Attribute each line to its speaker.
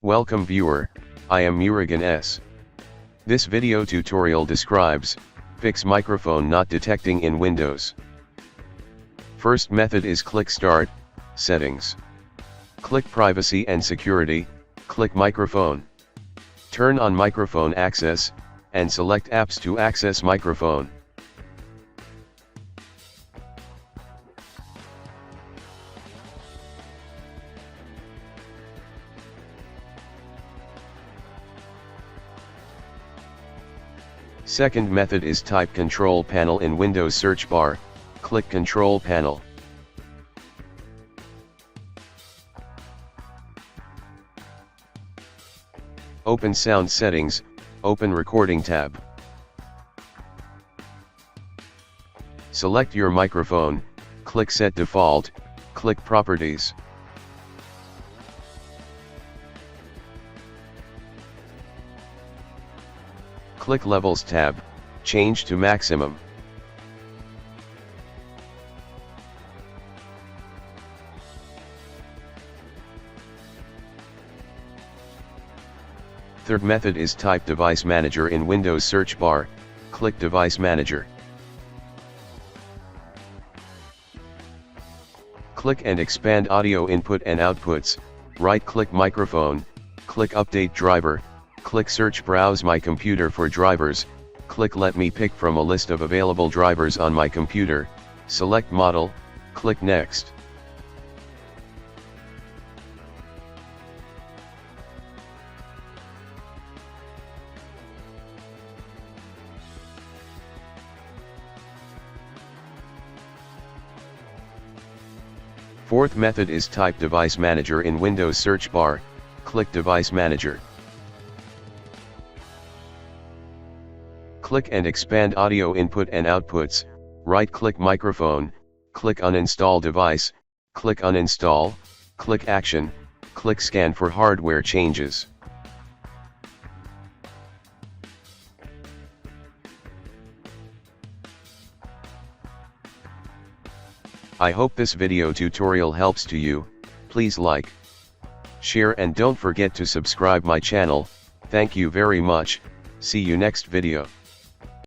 Speaker 1: Welcome viewer, I am Murugan S. This video tutorial describes, fix microphone not detecting in Windows. First method is click Start, Settings. Click Privacy and Security, click Microphone. Turn on Microphone Access, and select Apps to access microphone. Second method is type Control Panel in Windows search bar, click Control Panel. Open Sound Settings, open Recording tab. Select your microphone, click Set Default, click Properties. Click Levels tab, change to maximum. Third method is type Device Manager in Windows search bar, click Device Manager. Click and expand audio input and outputs, right-click Microphone, click Update Driver, click Search Browse my computer for drivers, click Let me pick from a list of available drivers on my computer, select Model, click Next. Fourth method is type Device Manager in Windows search bar, click Device Manager. Click and expand audio input and outputs, right-click Microphone, click Uninstall Device, click Uninstall, click Action, click Scan for hardware changes. I hope this video tutorial helps to you. Please like, share and don't forget to subscribe my channel. Thank you very much. See you next video.